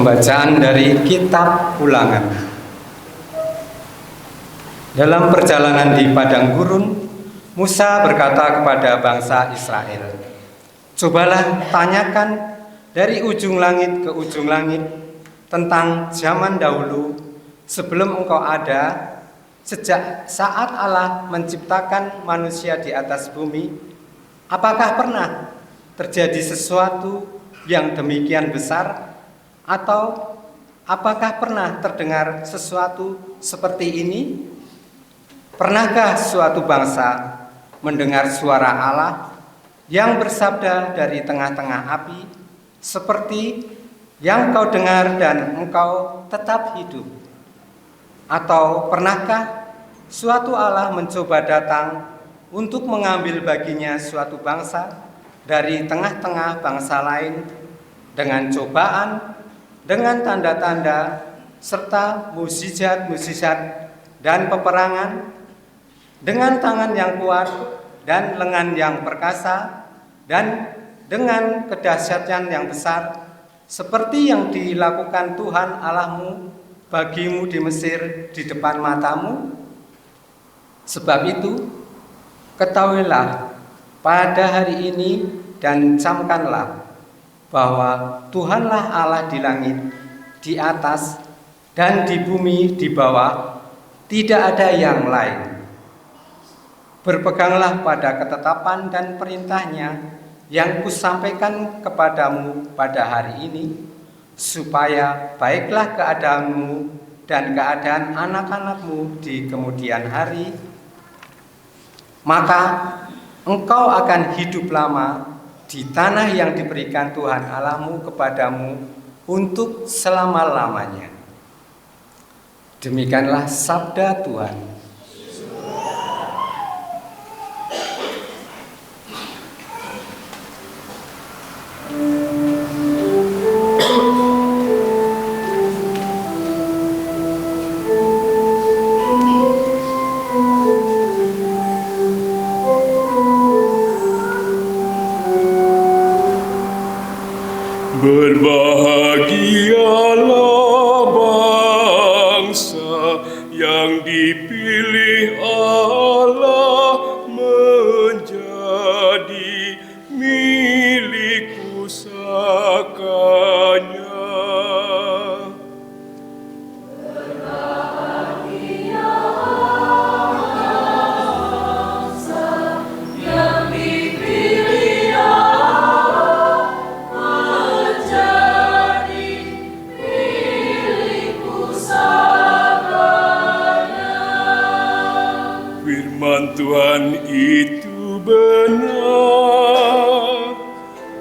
Pembacaan dari Kitab Ulangan. Dalam perjalanan di padang gurun, Musa berkata kepada bangsa Israel, "Cobalah tanyakan dari ujung langit ke ujung langit tentang zaman dahulu sebelum engkau ada, sejak saat Allah menciptakan manusia di atas bumi. Apakah pernah terjadi sesuatu yang demikian besar? Atau apakah pernah terdengar sesuatu seperti ini? Pernahkah suatu bangsa mendengar suara Allah yang bersabda dari tengah-tengah api, seperti yang kau dengar dan engkau tetap hidup? Atau pernahkah suatu Allah mencoba datang untuk mengambil baginya suatu bangsa dari tengah-tengah bangsa lain dengan cobaan, dengan tanda-tanda, serta mukjizat-mukjizat dan peperangan, dengan tangan yang kuat dan lengan yang perkasa, dan dengan kedahsyatan yang besar, seperti yang dilakukan Tuhan Allahmu bagimu di Mesir di depan matamu? Sebab itu, ketahuilah pada hari ini dan camkanlah bahwa Tuhanlah Allah di langit, di atas, dan di bumi di bawah, tidak ada yang lain. Berpeganglah pada ketetapan dan perintahnya yang kusampaikan kepadamu pada hari ini, supaya baiklah keadaanmu dan keadaan anak-anakmu di kemudian hari. Maka engkau akan hidup lama di tanah yang diberikan Tuhan Allahmu kepadamu untuk selama-lamanya." Demikianlah sabda Tuhan. Berbahagialah bangsa yang dipilih Allah menjadi milik pusakanya. Tuhan itu benar,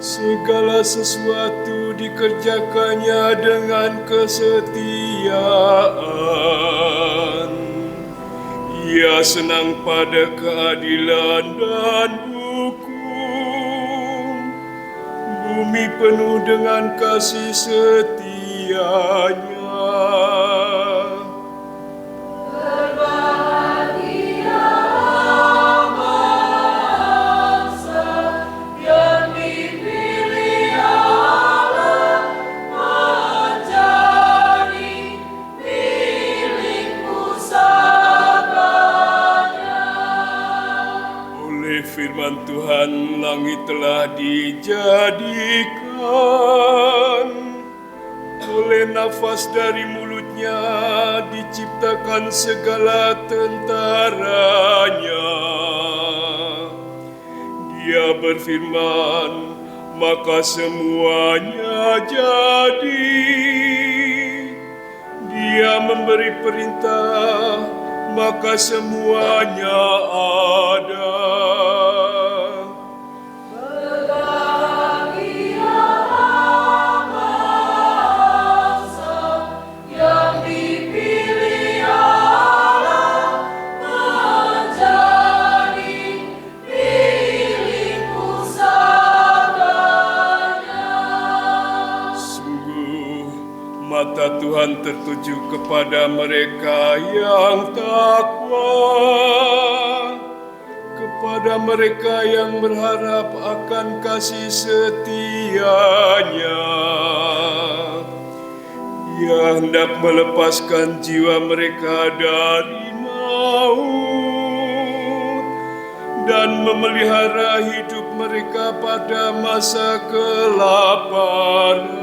segala sesuatu dikerjakannya dengan kesetiaan. Ia senang pada keadilan dan hukum, bumi penuh dengan kasih setianya. Firman Tuhan, langit telah dijadikan, oleh nafas dari mulutnya diciptakan segala tentaranya. Dia berfirman, maka semuanya jadi. Dia memberi perintah, maka semuanya ada. Mata Tuhan tertuju kepada mereka yang takwa, kepada mereka yang berharap akan kasih setia-Nya. yang hendak melepaskan jiwa mereka dari maut dan memelihara hidup mereka pada masa kelaparan.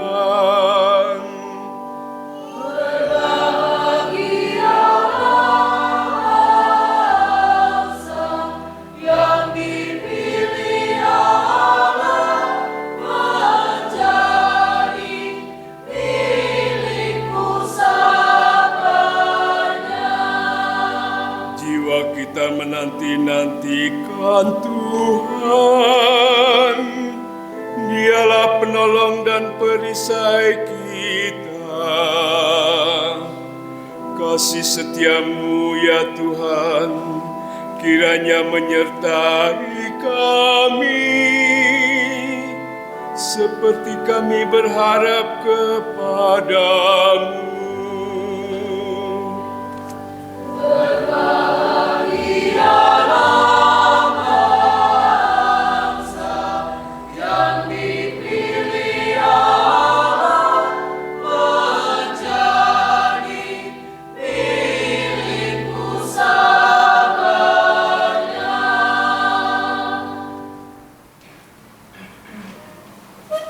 Kita menanti-nantikan Tuhan, Dialah penolong dan perisai kita. Kasih setiamu ya Tuhan, kiranya menyertai kami, seperti kami berharap kepadamu.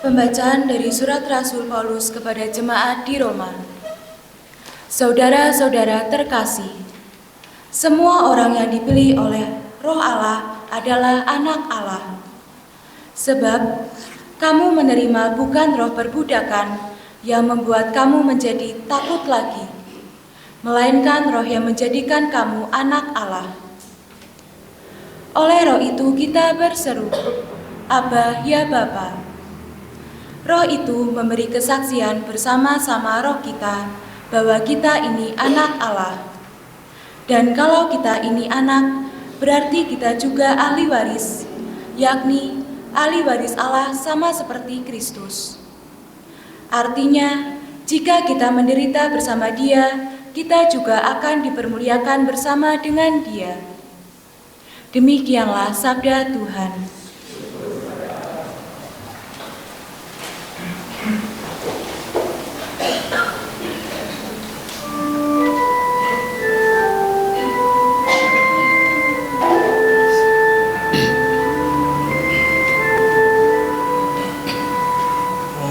Pembacaan dari surat Rasul Paulus kepada jemaat di Roma. Saudara-saudara terkasih, semua orang yang dipilih oleh Roh Allah adalah anak Allah. Sebab kamu menerima bukan roh perbudakan yang membuat kamu menjadi takut lagi, melainkan roh yang menjadikan kamu anak Allah. Oleh roh itu kita berseru, Abba ya Bapa. Roh itu memberi kesaksian bersama-sama roh kita bahwa kita ini anak Allah. Dan kalau kita ini anak, berarti kita juga ahli waris, yakni ahli waris Allah sama seperti Kristus. Artinya, jika kita menderita bersama Dia, kita juga akan dipermuliakan bersama dengan Dia. Demikianlah sabda Tuhan.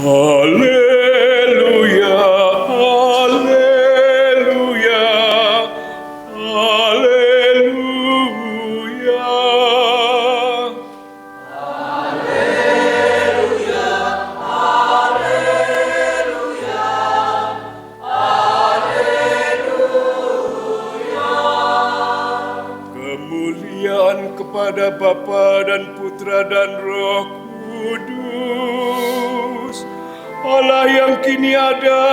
Haleluya, haleluya, haleluya. Haleluya, haleluya, haleluya. Kemuliaan kepada Bapa dan Putra dan Roh Kudus, Allah yang kini ada,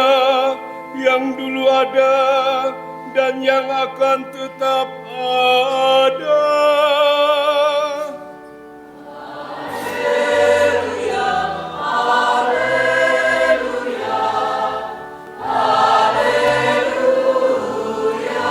yang dulu ada, dan yang akan tetap ada. Haleluya, haleluya, haleluya, haleluya,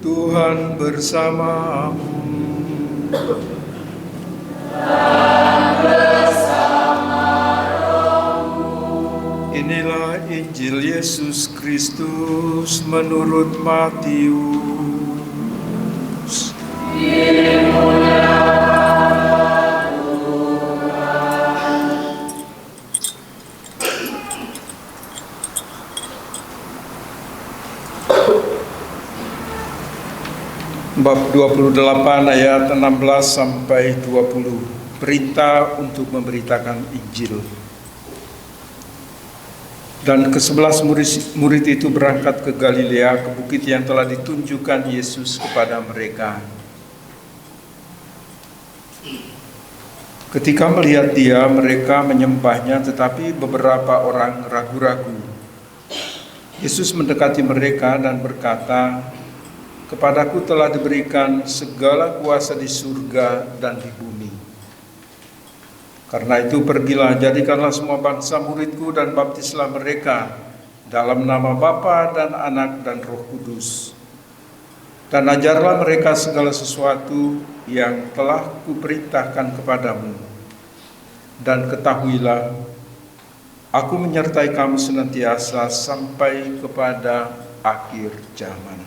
Tuhan bersamamu. Inilah Injil Yesus Kristus menurut Matius. Bab 28 ayat 16 sampai 20. Perintah untuk memberitakan Injil. Dan ke-11 murid itu berangkat ke Galilea, ke bukit yang telah ditunjukkan Yesus kepada mereka. Ketika melihat Dia, mereka menyembahnya, tetapi beberapa orang ragu-ragu. Yesus mendekati mereka dan berkata, "Kepadaku telah diberikan segala kuasa di surga dan di bumi. Karena itu pergilah, jadikanlah semua bangsa muridku dan baptislah mereka dalam nama Bapa dan Anak dan Roh Kudus. Dan ajarlah mereka segala sesuatu yang telah kuperintahkan kepadamu. Dan ketahuilah, aku menyertai kamu senantiasa sampai kepada akhir zaman.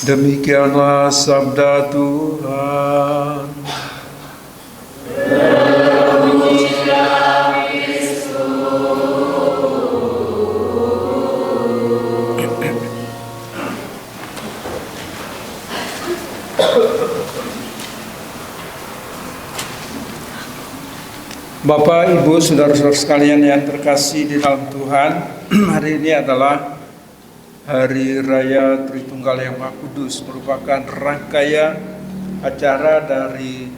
Demikianlah sabda Tuhan. Bapak, Ibu, saudara-saudara sekalian yang terkasih di dalam Tuhan, hari ini adalah Hari Raya Tritunggal yang Maha Kudus, merupakan rangkaian acara dari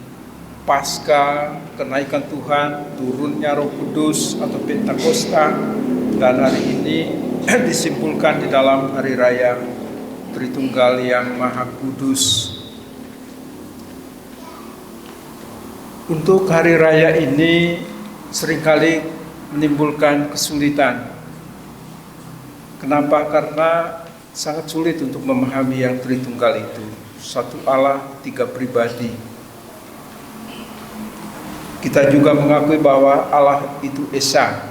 Pasca, kenaikan Tuhan, turunnya Roh Kudus atau Pentakosta, dan hari ini disimpulkan di dalam Hari Raya Tritunggal yang Maha Kudus. Untuk hari raya ini seringkali menimbulkan kesulitan. Kenapa? Karena sangat sulit untuk memahami yang Tritunggal itu. Satu Allah, tiga pribadi. Kita juga mengakui bahwa Allah itu Esa,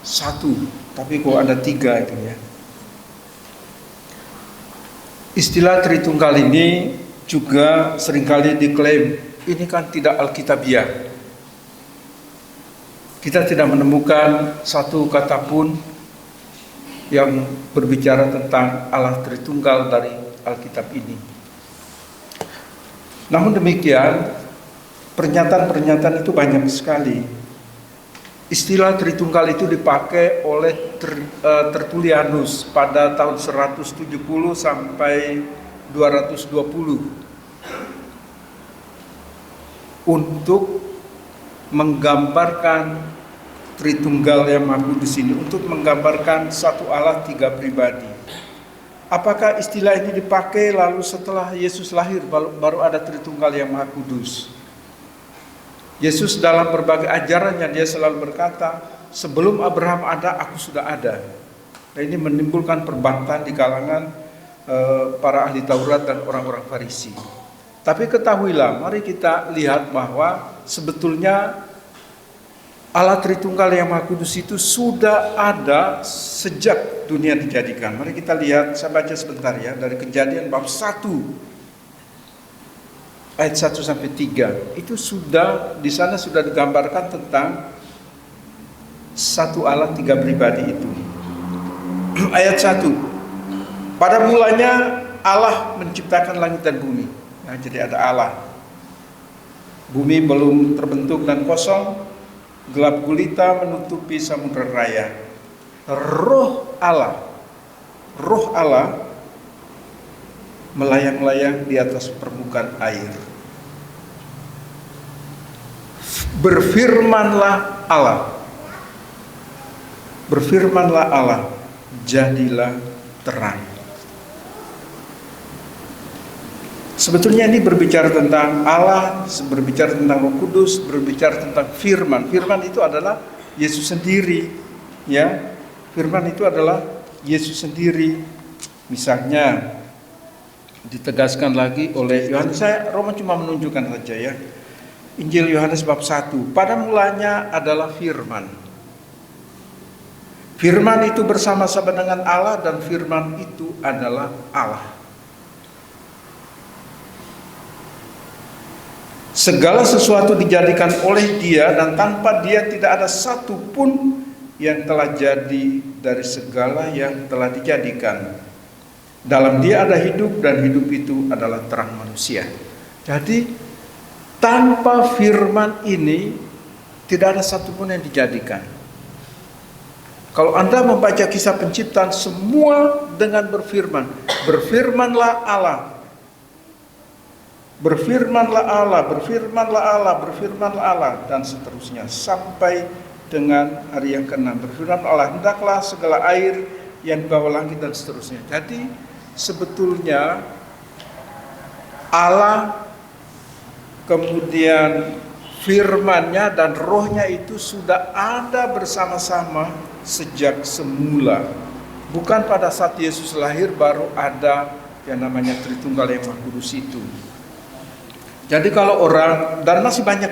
satu, tapi kok ada tiga itu ya. Istilah Tritunggal ini juga seringkali diklaim ini kan tidak alkitabiah. Kita tidak menemukan satu kata pun yang berbicara tentang Allah Tritunggal dari Alkitab ini. Namun demikian, pernyataan-pernyataan itu banyak sekali. Istilah Tritunggal itu dipakai oleh Tertullianus pada tahun 170 sampai 220 untuk menggambarkan Tritunggal yang Maha Kudus ini, untuk menggambarkan satu Allah tiga pribadi. Apakah istilah ini dipakai lalu setelah Yesus lahir baru ada Tritunggal yang Maha Kudus? Yesus dalam berbagai ajarannya dia selalu berkata, sebelum Abraham ada, aku sudah ada. Nah, ini menimbulkan perbantaian di kalangan para ahli Taurat dan orang-orang Farisi. Tapi ketahuilah, mari kita lihat bahwa sebetulnya Allah Tritunggal yang Maha Kudus itu sudah ada sejak dunia dijadikan. Mari kita lihat, saya baca sebentar ya, dari Kejadian bab 1 ayat 1 sampai 3. Itu sudah, di sana sudah digambarkan tentang satu Allah tiga pribadi itu. Ayat 1. Pada mulanya Allah menciptakan langit dan bumi. Nah, jadi ada Allah. Bumi belum terbentuk dan kosong, gelap gulita menutupi samudera raya. Roh Allah melayang-layang di atas permukaan air. Berfirmanlah Allah, jadilah terang. Sebetulnya ini berbicara tentang Allah, berbicara tentang Roh Kudus, berbicara tentang firman. Firman itu adalah Yesus sendiri, ya. Firman itu adalah Yesus sendiri. Misalnya ditegaskan lagi oleh Yohanes, Romo cuma menunjukkan saja ya. Injil Yohanes bab 1. Pada mulanya adalah firman. Firman itu bersama-sama dengan Allah dan firman itu adalah Allah. Segala sesuatu dijadikan oleh Dia dan tanpa Dia tidak ada satu pun yang telah jadi dari segala yang telah dijadikan. Dalam Dia ada hidup dan hidup itu adalah terang manusia. Jadi tanpa firman ini tidak ada satu pun yang dijadikan. Kalau Anda membaca kisah penciptaan, semua dengan berfirman. Berfirmanlah Allah. Berfirmanlah Allah, berfirmanlah Allah, berfirmanlah Allah, dan seterusnya sampai dengan hari yang ke-6. Berfirman Allah, hendaklah segala air yang di bawah langit dan seterusnya. Jadi sebetulnya Allah, kemudian firman-Nya dan Roh-Nya itu sudah ada bersama-sama sejak semula. Bukan pada saat Yesus lahir baru ada yang namanya Tritunggal yang Maha Kudus itu. Jadi kalau orang, dan masih banyak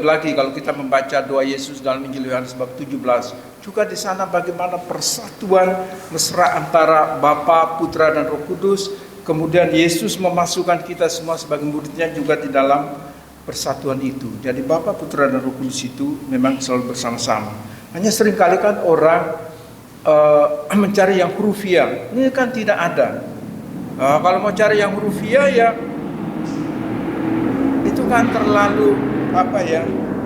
lagi kalau kita membaca doa Yesus dalam Injil Yohanes bab 17, juga di sana bagaimana persatuan mesra antara Bapa, Putra dan Roh Kudus. Kemudian Yesus memasukkan kita semua sebagai murid-Nya juga di dalam persatuan itu. Jadi Bapa, Putra dan Roh Kudus itu memang selalu bersama-sama. Hanya seringkali kan orang mencari yang hurufiah. Ini kan tidak ada. Kalau mau cari yang hurufiah ya itu kan terlalu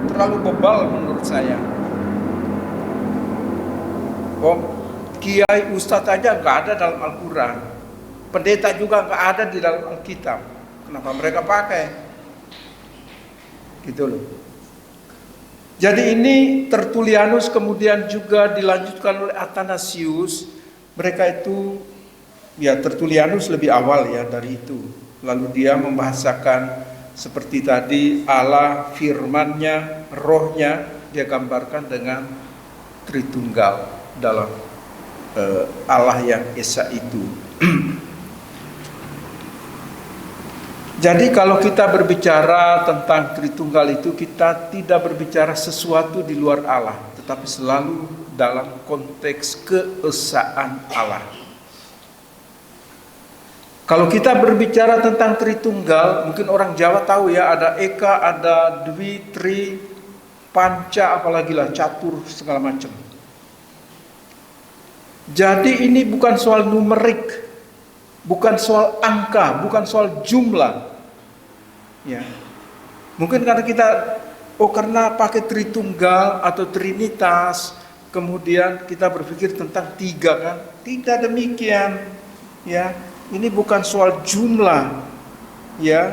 terlalu bebal menurut saya. Kiai ustadz aja nggak ada dalam Al-Quran, pendeta juga nggak ada di dalam Alkitab. Kenapa mereka pakai? Gitu loh. Jadi ini Tertullianus kemudian juga dilanjutkan oleh Athanasius. Mereka itu ya Tertullianus lebih awal ya dari itu. Lalu dia membahasakan seperti tadi Allah, firman-Nya, Roh-Nya dia gambarkan dengan Tritunggal dalam Allah yang Esa itu. Jadi kalau kita berbicara tentang Tritunggal itu, kita tidak berbicara sesuatu di luar Allah, tetapi selalu dalam konteks keesaan Allah. Kalau kita berbicara tentang Tritunggal, mungkin orang Jawa tahu ya, ada Eka, ada Dwi, Tri, Panca, apalagi lah catur segala macam. Jadi ini bukan soal numerik, bukan soal angka, bukan soal jumlah. Ya. Mungkin karena kita karena pakai Tritunggal atau Trinitas, kemudian kita berpikir tentang tiga kan? Tidak demikian. Ya. Ini bukan soal jumlah, ya,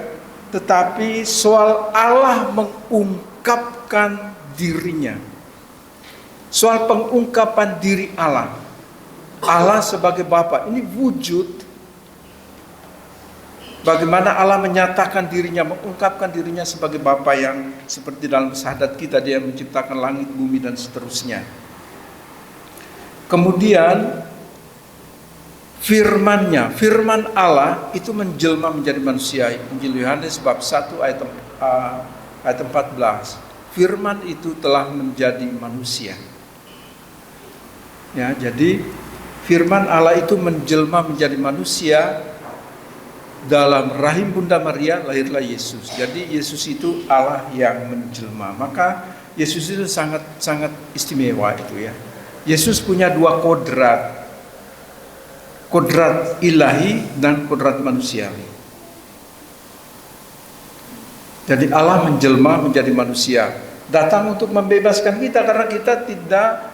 tetapi soal Allah mengungkapkan dirinya. Soal pengungkapan diri Allah. Allah sebagai Bapa, ini wujud. Bagaimana Allah menyatakan dirinya, mengungkapkan dirinya sebagai Bapa yang seperti dalam syahadat kita, dia menciptakan langit, bumi dan seterusnya. Kemudian firman-Nya, firman Allah itu menjelma menjadi manusia. Injil Yohanes bab 1 ayat 14. Firman itu telah menjadi manusia. Ya, jadi firman Allah itu menjelma menjadi manusia. Dalam rahim Bunda Maria lahirlah Yesus. Jadi Yesus itu Allah yang menjelma. Maka Yesus itu sangat istimewa itu ya. Yesus punya dua kodrat. Kodrat ilahi dan kodrat manusiawi. Jadi Allah menjelma menjadi manusia, datang untuk membebaskan kita karena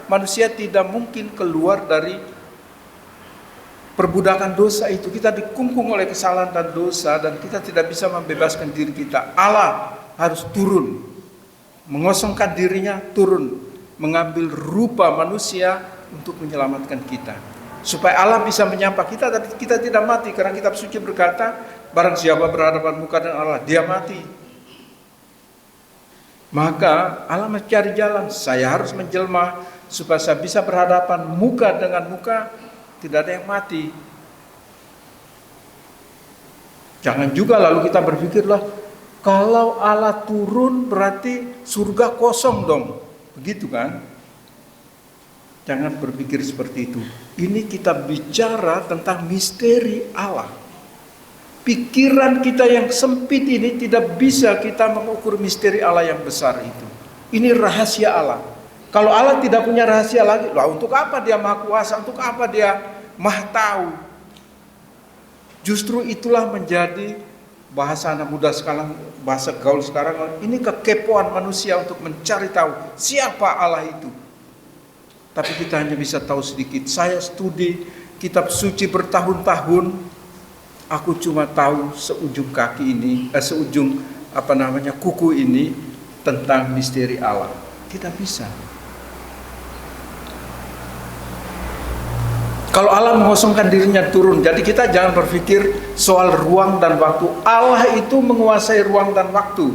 manusia tidak mungkin keluar dari perbudakan dosa itu. Kita dikungkung oleh kesalahan dan dosa dan kita tidak bisa membebaskan diri kita. Allah harus turun, mengosongkan dirinya, turun, mengambil rupa manusia untuk menyelamatkan kita. Supaya Allah bisa menyapa kita, tapi kita tidak mati. Karena kitab suci berkata, barang siapa berhadapan muka dengan Allah, dia mati. Maka Allah mencari jalan, saya harus menjelma supaya saya bisa berhadapan muka dengan muka, tidak ada yang mati. Jangan juga lalu kita berpikirlah, kalau Allah turun berarti surga kosong dong. Begitu kan? Jangan berpikir seperti itu. Ini kita bicara tentang misteri Allah. Pikiran kita yang sempit ini tidak bisa kita mengukur misteri Allah yang besar itu. Ini rahasia Allah. Kalau Allah tidak punya rahasia lagi, lah untuk apa dia maha kuasa? Untuk apa dia maha tahu? Justru itulah menjadi bahasa anak muda sekarang, bahasa gaul sekarang. Ini kekepoan manusia untuk mencari tahu siapa Allah itu. Tapi kita hanya bisa tahu sedikit. Saya studi kitab suci bertahun-tahun, aku cuma tahu seujung kaki ini, kuku ini tentang misteri Allah. Tidak bisa. Kalau Allah mengosongkan dirinya turun, jadi kita jangan berpikir soal ruang dan waktu. Allah itu menguasai ruang dan waktu.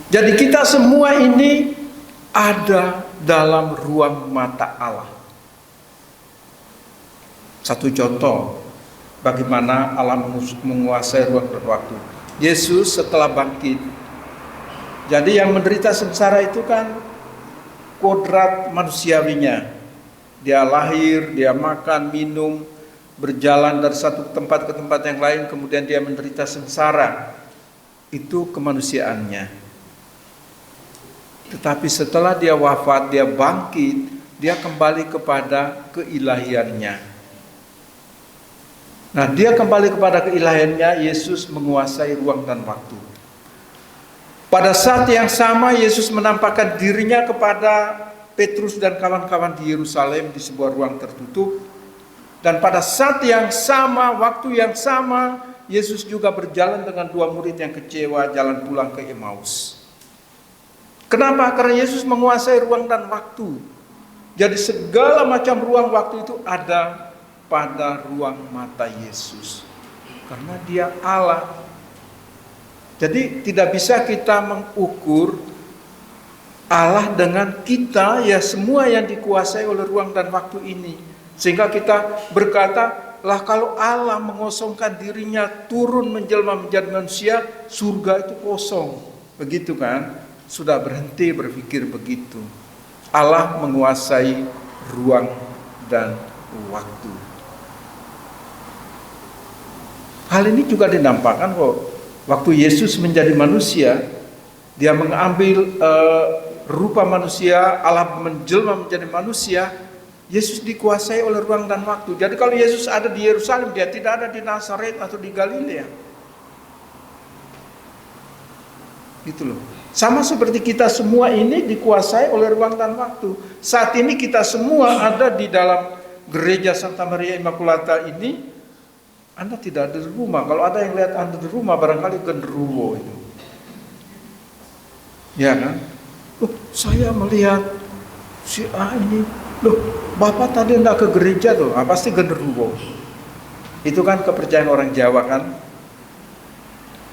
Jadi kita semua ini ada dalam ruang mata Allah. Satu contoh bagaimana Allah menguasai ruang dan waktu. Yesus setelah bangkit, jadi yang menderita sengsara itu kan kodrat manusiawinya. Dia lahir, dia makan, minum, berjalan dari satu tempat ke tempat yang lain, kemudian dia menderita sengsara. Itu kemanusiaannya. Tetapi setelah dia wafat, dia bangkit, dia kembali kepada keilahiannya. Nah, dia kembali kepada keilahiannya. Yesus menguasai ruang dan waktu. Pada saat yang sama Yesus menampakkan dirinya kepada Petrus dan kawan-kawan di Yerusalem di sebuah ruang tertutup. Dan pada saat yang sama, waktu yang sama, Yesus juga berjalan dengan dua murid yang kecewa jalan pulang ke Emmaus. Kenapa? Karena Yesus menguasai ruang dan waktu. Jadi segala macam ruang waktu itu ada pada ruang mata Yesus. Karena dia Allah. Jadi tidak bisa kita mengukur Allah dengan kita, ya semua yang dikuasai oleh ruang dan waktu ini. Sehingga kita berkata, lah kalau Allah mengosongkan dirinya turun menjelma menjadi manusia, surga itu kosong. Begitu kan? Sudah berhenti berpikir begitu. Allah menguasai ruang dan waktu. Hal ini juga dinampakkan kok. Waktu Yesus menjadi manusia, dia mengambil rupa manusia, Allah menjelma menjadi manusia. Yesus dikuasai oleh ruang dan waktu. Jadi kalau Yesus ada di Yerusalem, dia tidak ada di Nazaret atau di Galilea. Gitu loh. Sama seperti kita semua ini dikuasai oleh ruang dan waktu. Saat ini kita semua ada di dalam gereja Santa Maria Immaculata ini. Anda tidak ada di rumah. Kalau ada yang lihat Anda di rumah, barangkali genderuwo itu. Ya kan? Saya melihat si A ini. Loh, Bapak tadi enggak ke gereja tuh. Pasti genderuwo. Itu kan kepercayaan orang Jawa kan.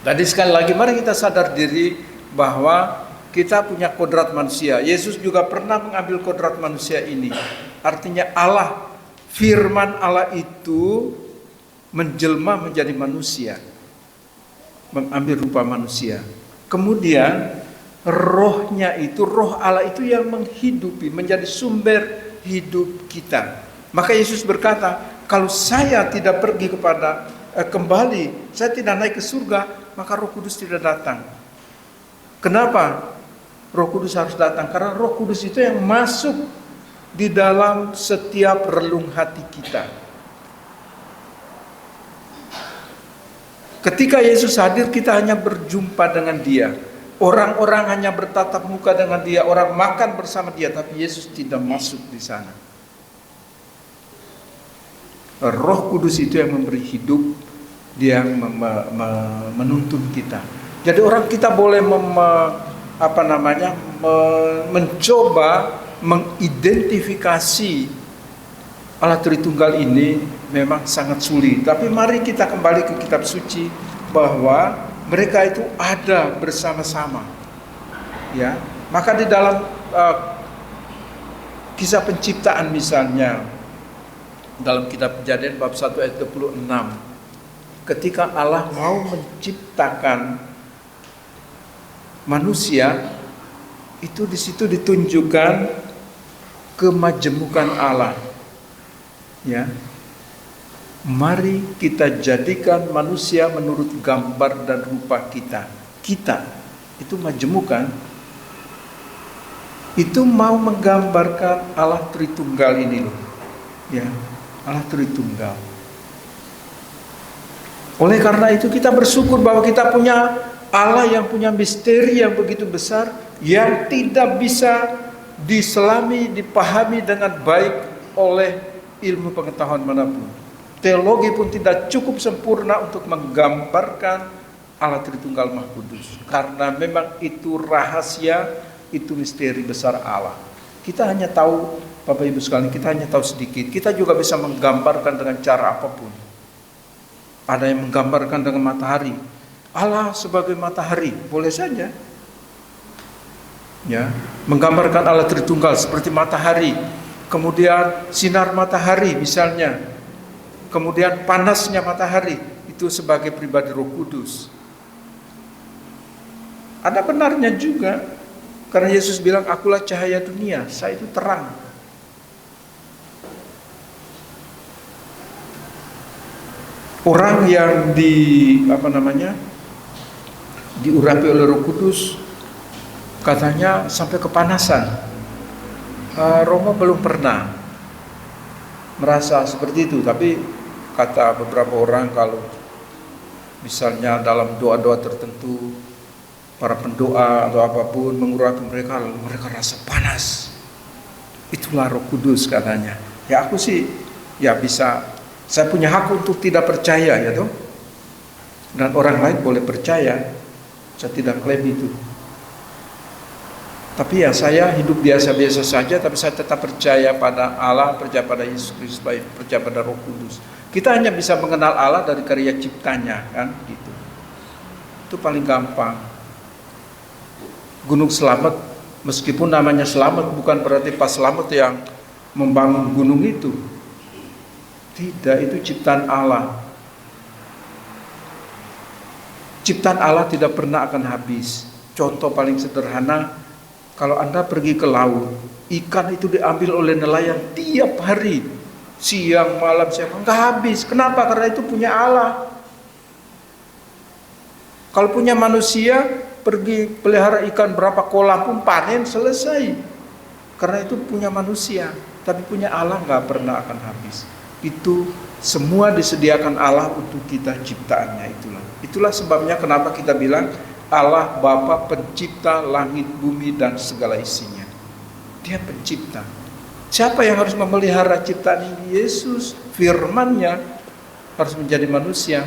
Jadi sekali lagi mari kita sadar diri bahwa kita punya kodrat manusia. Yesus juga pernah mengambil kodrat manusia ini. Artinya Allah, firman Allah itu menjelma menjadi manusia, mengambil rupa manusia. Kemudian rohnya itu, roh Allah itu yang menghidupi, menjadi sumber hidup kita. Maka Yesus berkata, kalau saya tidak pergi kembali, saya tidak naik ke surga, maka Roh Kudus tidak datang. Kenapa Roh Kudus harus datang? Karena Roh Kudus itu yang masuk di dalam setiap relung hati kita. Ketika Yesus hadir, kita hanya berjumpa dengan Dia. Orang-orang hanya bertatap muka dengan Dia, orang makan bersama Dia, tapi Yesus tidak masuk di sana. Roh Kudus itu yang memberi hidup, Dia yang menuntun kita. Jadi orang kita boleh mencoba mengidentifikasi Allah Tritunggal ini memang sangat sulit. Tapi mari kita kembali ke kitab suci bahwa mereka itu ada bersama-sama. Ya, maka di dalam kisah penciptaan misalnya dalam kitab Kejadian bab 1 ayat 26, ketika Allah mau menciptakan manusia, itu di situ ditunjukkan kemajemukan Allah. Ya. Mari kita jadikan manusia menurut gambar dan rupa kita. Kita itu majemukan. Itu mau menggambarkan Allah Tritunggal ini loh. Ya, Allah Tritunggal. Oleh karena itu kita bersyukur bahwa kita punya Allah yang punya misteri yang begitu besar, yang tidak bisa diselami, dipahami dengan baik oleh ilmu pengetahuan manapun. Teologi pun tidak cukup sempurna untuk menggambarkan Allah Tritunggal Maha Kudus. Karena memang itu rahasia, itu misteri besar Allah. Kita hanya tahu, Bapak Ibu sekalian, kita hanya tahu sedikit. Kita juga bisa menggambarkan dengan cara apapun. Ada yang menggambarkan dengan matahari. Allah sebagai matahari, boleh saja. Ya, menggambarkan Allah Tritunggal seperti matahari, kemudian sinar matahari misalnya, kemudian panasnya matahari itu sebagai pribadi Roh Kudus. Ada benarnya juga, karena Yesus bilang, akulah cahaya dunia, saya itu terang. Orang yang diurapi oleh Roh Kudus, katanya sampai kepanasan. Romo belum pernah merasa seperti itu, tapi kata beberapa orang kalau misalnya dalam doa-doa tertentu, para pendoa atau apapun mengurapi mereka, lalu mereka rasa panas. Itulah Roh Kudus katanya. Ya aku sih, ya bisa, saya punya hak untuk tidak percaya ya toh. Dan orang lain boleh percaya, saya tidak klaim itu. Tapi ya saya hidup biasa-biasa saja, tapi saya tetap percaya pada Allah, percaya pada Yesus Kristus, percaya pada Roh Kudus. Kita hanya bisa mengenal Allah dari karya ciptanya, kan gitu. Itu paling gampang. Gunung Slamet, meskipun namanya Slamet, bukan berarti Pak Slamet yang membangun gunung itu. Tidak, itu ciptaan Allah. Ciptaan Allah tidak pernah akan habis. Contoh paling sederhana, kalau Anda pergi ke laut, ikan itu diambil oleh nelayan tiap hari, siang, malam, siang, nggak habis. Kenapa? Karena itu punya Allah. Kalau punya manusia, pergi pelihara ikan berapa kolam pun panen selesai. Karena itu punya manusia, tapi punya Allah nggak pernah akan habis. Itu semua disediakan Allah untuk kita, ciptaannya itulah. Itulah sebabnya kenapa kita bilang Allah Bapa pencipta langit, bumi dan segala isinya. Dia pencipta. Siapa yang harus memelihara ciptaan ini? Yesus, firman-Nya harus menjadi manusia.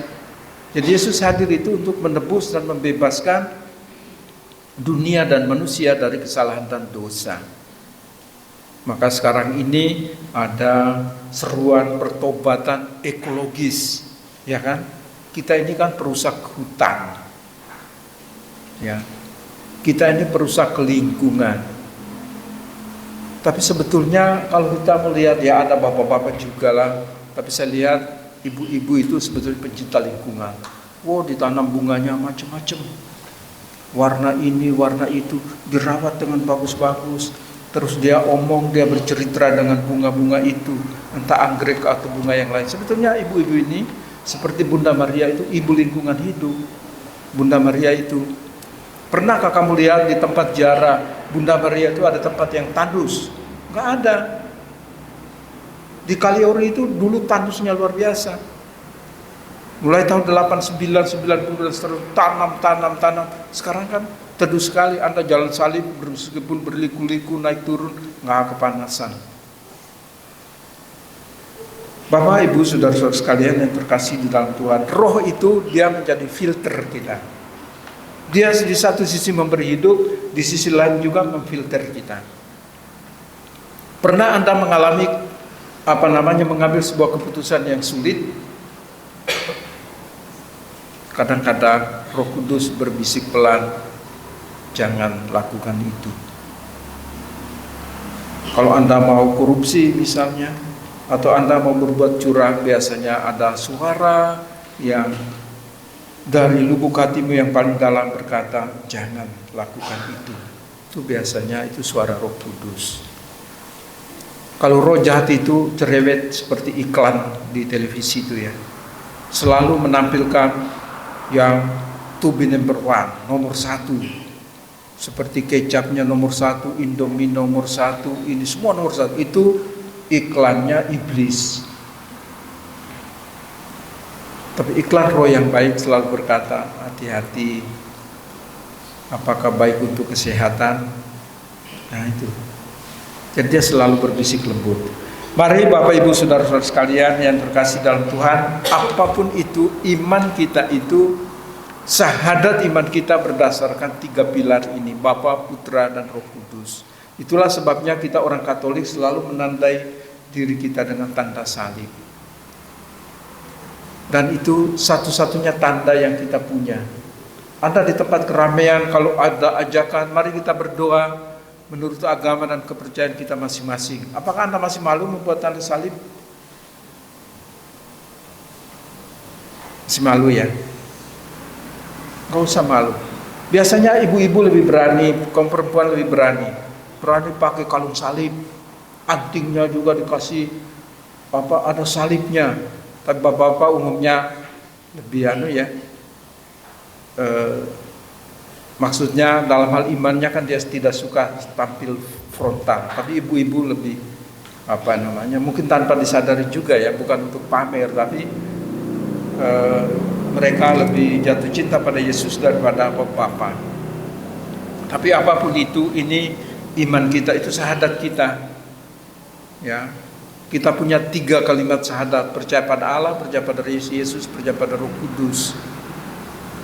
Jadi Yesus hadir itu untuk menebus dan membebaskan dunia dan manusia dari kesalahan dan dosa. Maka sekarang ini ada seruan pertobatan ekologis, ya kan? Kita ini kan perusak hutan, ya. Kita ini perusak lingkungan. Tapi sebetulnya kalau kita melihat, ya ada bapak-bapak juga lah. Tapi saya lihat ibu-ibu itu sebetulnya pencinta lingkungan. Wow, ditanam bunganya macam-macam. Warna ini, warna itu, dirawat dengan bagus-bagus. Terus dia bercerita dengan bunga-bunga itu, entah anggrek atau bunga yang lain. Sebetulnya ibu-ibu ini seperti Bunda Maria itu, ibu lingkungan hidup. Bunda Maria itu, pernahkah kamu lihat di tempat ziarah Bunda Maria itu ada tempat yang tandus? Nggak ada. Di Kaliori itu dulu tandusnya luar biasa. Mulai tahun 89, 90 terus tanam. Sekarang kan teduh sekali. Anda jalan salib meskipun berliku-liku naik turun nggak kepanasan. Bapak, Ibu, saudara-saudara sekalian yang terkasih di dalam Tuhan, Roh itu dia menjadi filter kita. Dia di satu sisi memberi hidup, di sisi lain juga memfilter kita. Pernah Anda mengalami mengambil sebuah keputusan yang sulit? Kadang-kadang Roh Kudus berbisik pelan, jangan lakukan itu. Kalau Anda mau korupsi misalnya, atau Anda mau berbuat curang, biasanya ada suara yang dari lubuk hatimu yang paling dalam berkata, jangan lakukan itu. Itu biasanya itu suara Roh Kudus. Kalau roh jahat itu cerewet seperti iklan di televisi itu ya, selalu menampilkan yang to be number one, nomor satu, seperti kecapnya nomor satu, Indomie nomor satu, ini semua nomor satu. Itu iklannya iblis. Tapi iklan roh yang baik selalu berkata, hati-hati, apakah baik untuk kesehatan? Nah itu. Jadi dia selalu berbisik lembut. Mari Bapak Ibu Saudara-saudara sekalian yang terkasih dalam Tuhan, apapun itu iman kita itu, syahadat iman kita berdasarkan 3 pilar ini, Bapa, Putra, dan Roh Kudus. Itulah sebabnya kita orang Katolik selalu menandai diri kita dengan tanda salib. Dan itu satu-satunya tanda yang kita punya. Anda di tempat keramaian, kalau ada ajakan, mari kita berdoa, menurut agama dan kepercayaan kita masing-masing. Apakah Anda masih malu membuat tanda salib? Masih malu ya? Gak usah malu. Biasanya ibu-ibu lebih berani, kaum perempuan lebih berani pakai kalung salib, antingnya juga dikasih ada salibnya. Tapi bapak-bapak umumnya lebih maksudnya dalam hal imannya kan dia tidak suka tampil frontal. Tapi ibu-ibu lebih mungkin tanpa disadari juga ya, bukan untuk pamer, tapi mereka lebih jatuh cinta pada Yesus daripada bapak-bapak. Tapi apapun itu, ini iman kita, itu syahadat kita. Ya, kita punya 3 kalimat syahadat: percaya pada Allah, percaya pada Yesus, percaya pada Roh Kudus.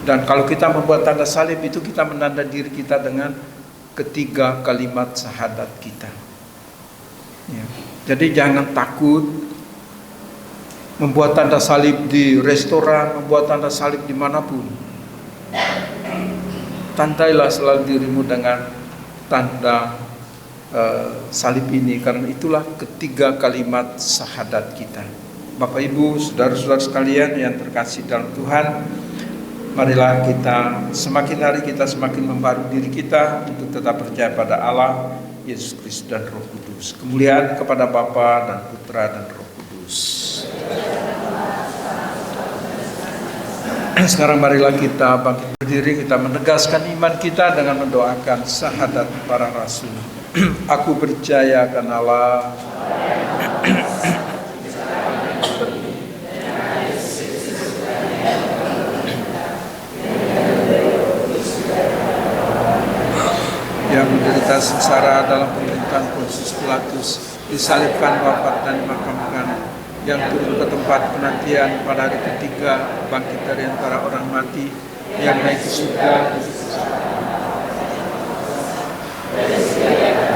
Dan kalau kita membuat tanda salib itu, kita menanda diri kita dengan ketiga kalimat syahadat kita. Ya. Jadi jangan takut membuat tanda salib di restoran, membuat tanda salib dimanapun. Tandailah selalu dirimu dengan tanda salib ini, karena itulah ketiga kalimat syahadat kita. Bapak Ibu, saudara-saudara sekalian yang terkasih dalam Tuhan, marilah kita semakin hari kita semakin membaharui diri kita untuk tetap percaya pada Allah, Yesus Kristus dan Roh Kudus. Kemuliaan kepada Bapa dan Putra dan Roh Kudus. Sekarang marilah kita bangkit berdiri, kita menegaskan iman kita dengan mendoakan syahadat para rasul. Aku percaya akan Allah, yang menderita sengsara dalam pemerintahan Pontius Pilatus, disalibkan, wafat dan dimakamkan, yang turun ke tempat penantian pada hari ketiga, bangkit dari antara orang mati, yang naik ke surga. Merdeka, merdeka.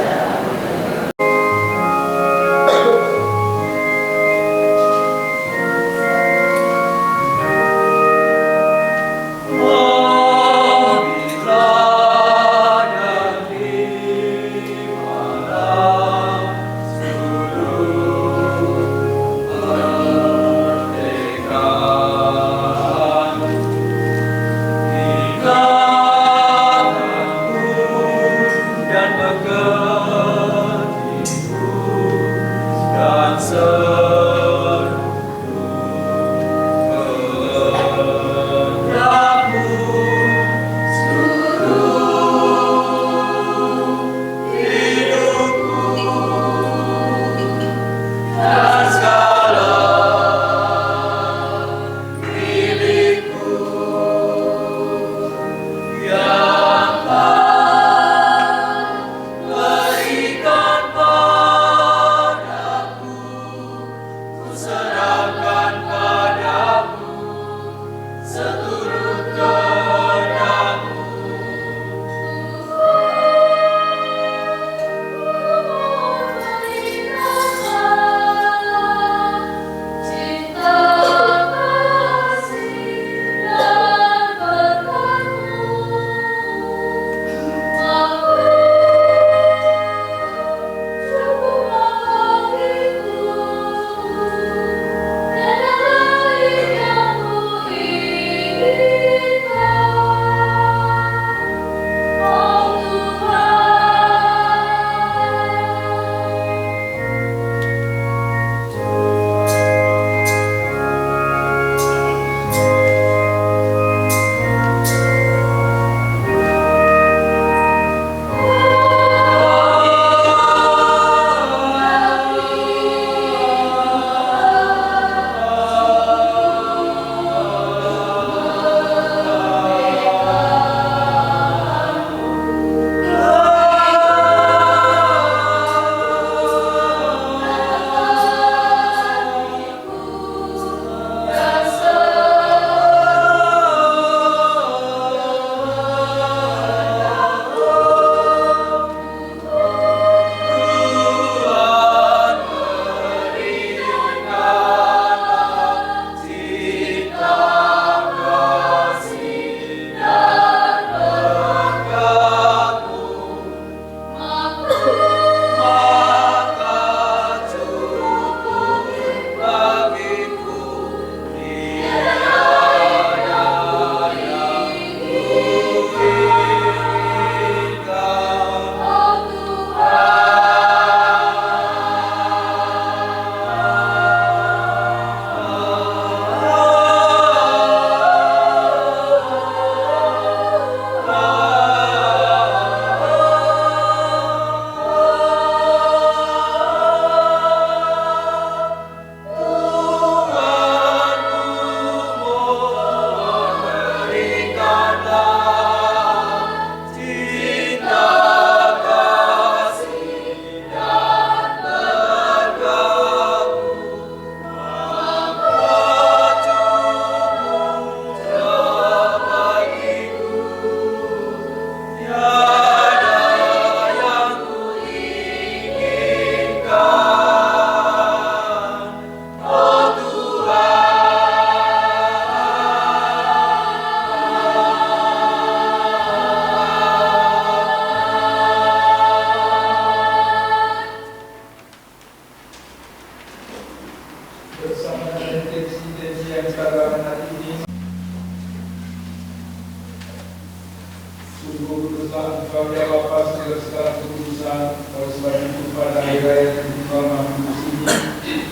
Oleh sebab itu pada hari raya Festival Agustus ini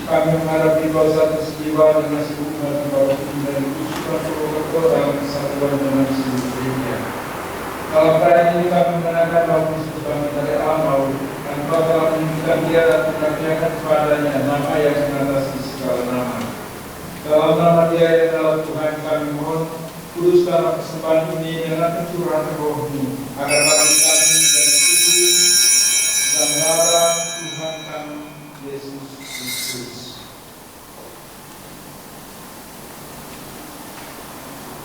kami menghadapi kau satu jiwa dengan seluruh umat bawah dan khususkan Purwokerto dalam kesatuan dengan seluruh dunia. Dalam perayaan ini kami mengenangkan bahwa Kristus kami dari alam maut dan Kau telah menunjukkan Dia dan mengaruniakan kepadanya nama yang mengatasi segala nama. Dalam nama Dia yang adalah Tuhan kami mohon kuduskanlah persembahan ini dengan pencurahan roh-Mu agar bagi kami dan tubuh dan darah Tuhan kami Yesus Kristus.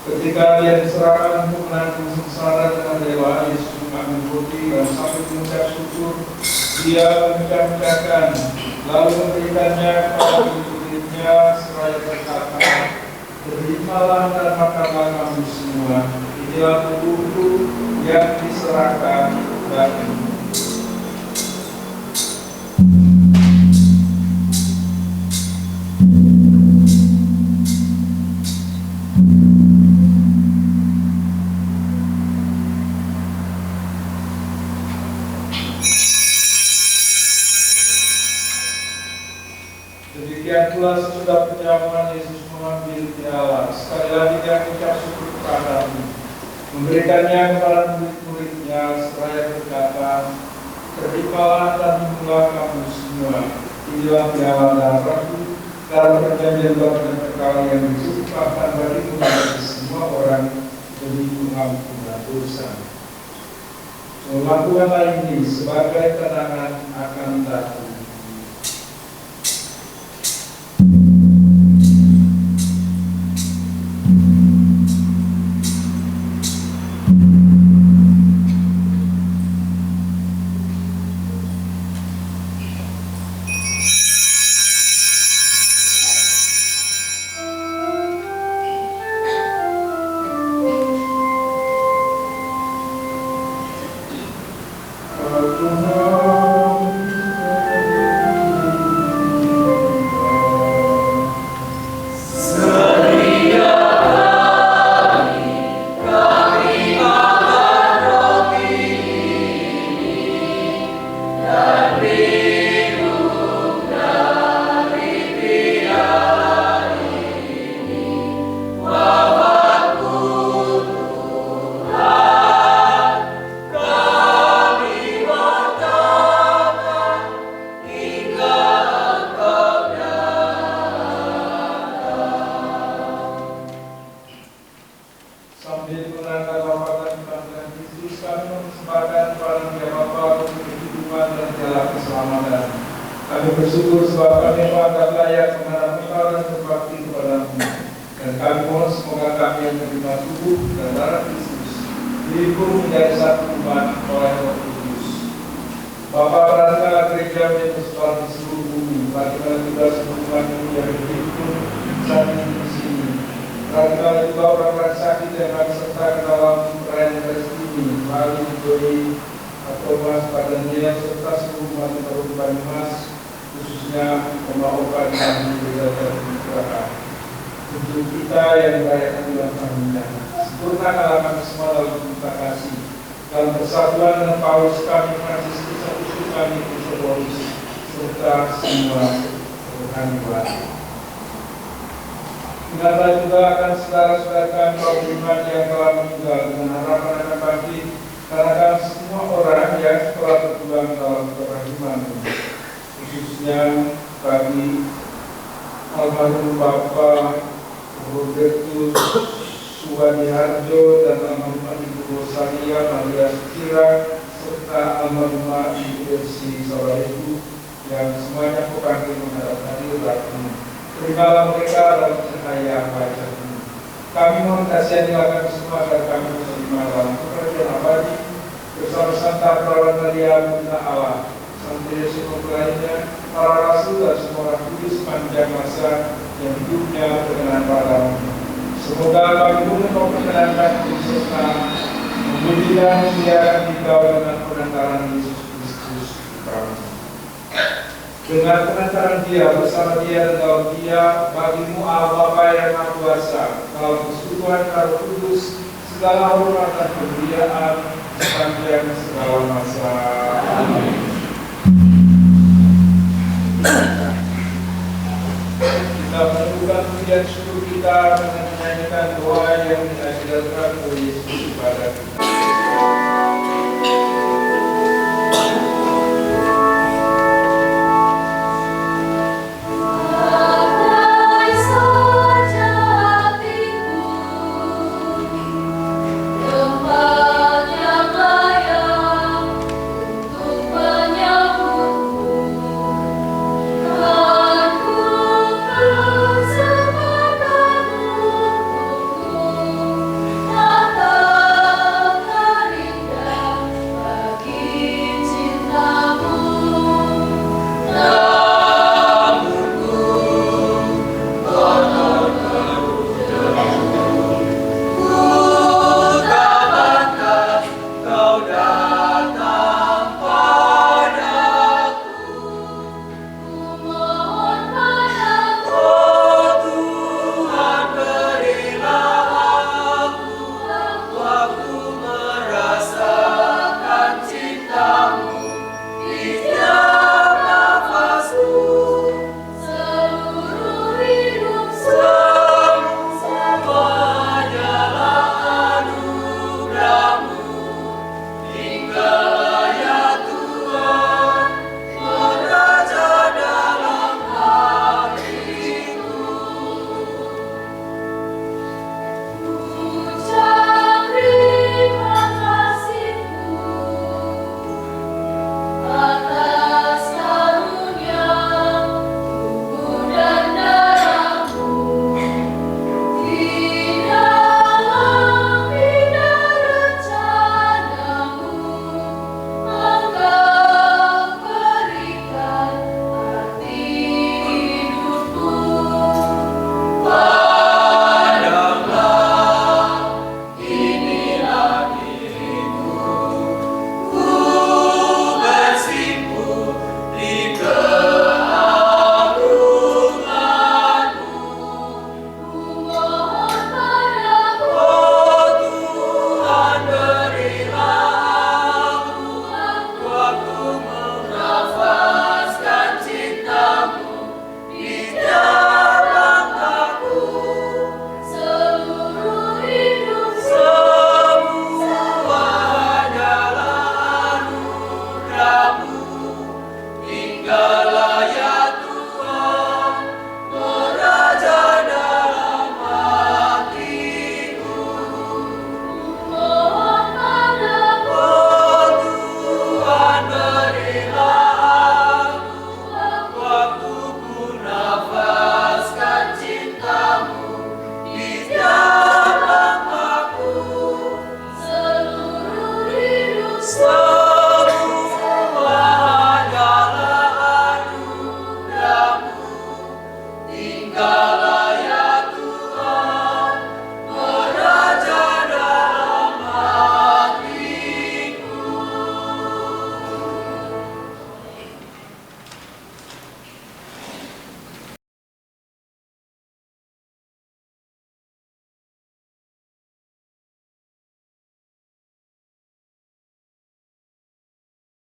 Ketika Dia diserahkan untuk menanggung sengsara dengan dewa, Yesus mengambil roti dan sambil mengucap syukur, Dia mengucapkan, lalu memberikannya kepada murid-muridnya seraya berkata, "Terimalah dan makanlah kamu semua, inilah tubuhku yang diserahkan bagimu." Demikian pula sesudah penjamuan Yesus mengambil piala. Sekali lagi Dia mengucap syukur kepadamu, memberikannya kepada murid-muridnya seraya berkata, "Terimalah dan minumlah kamu semua, inilah piala darahku, darah perjanjian baru dan kekal yang dicurahkan bagimu dan bagi semua orang demi pengampunan dosa. Melakukanlah ini sebagai kenangan akan daku." Sambil menangkan wafat dan kebangkitan Kristus, kami mempersembahkan kepada Dia Bapa untuk kehidupan dan jalan keselamatan. Kami bersyukur sebab kami menganggap layak menghadap Engkau dan berbakti kepada-Mu. Dan kami mohon semoga kami yang menerima tubuh dan darah Kristus dihimpun menjadi satu umat oleh Roh Kudus. Bapa, perhatikanlah gereja yang tersebar di seluruh bumi, perhatikanlah juga seluruh umat yang dihimpun saat ini di sini. Perhatikanlah juga orang-orang sakit yang kami sertakan dalam perayaan Ekaristi ini, Mali, Joy, Thomas, Padania, serta seluruh umat yang berubah emas, khususnya pembawa dan gereja terbuka. Untuk kita yang merayakan bulan Paskah, sempurnakanlah kami semua dalam cinta kasih. Dalam persatuan dengan Paulus kami, Fransiskus, satu kami, Kristus, serta semua rekan buat. Ingatlah juga akan saudara-saudara kami kaum beriman yang telah meninggal dengan harapan akan bangkit, karena kami semua orang yang telah berjuang dalam kerahiman, khususnya bagi almarhum Bapak Robertus Suwadi Harjo dan almarhumah Ibu Rosalia Maria Sukira serta almarhumah Ibu Elsi Sawahibu yang semuanya kepanggil menghadap hadiratmu. Terimalah mereka dalam cahaya wajah-Mu. Kami mohon kasihanilah kami semua agar kami menerima dalam kerajaan abadi bersama Santa Perawan Maria Bunda Allah, Santo Yesus lainnya, para rasul dan semua orang kudus sepanjang masa yang hidupnya berkenan padamu. Semoga kami pun memperkenankan serta memuji dan memuliakan Engkau dengan pengantaran Yesus Kristus kami. Dengan pengantaran Dia, bersama Dia dan dalam Dia, bagimu Allah Bapa yang Maha Kuasa, dalam persekutuan Roh Kudus, segala hormat dan kemuliaan sepanjang segala masa. Amin. kita dengan menyanyikan doa yang tidak tertulis.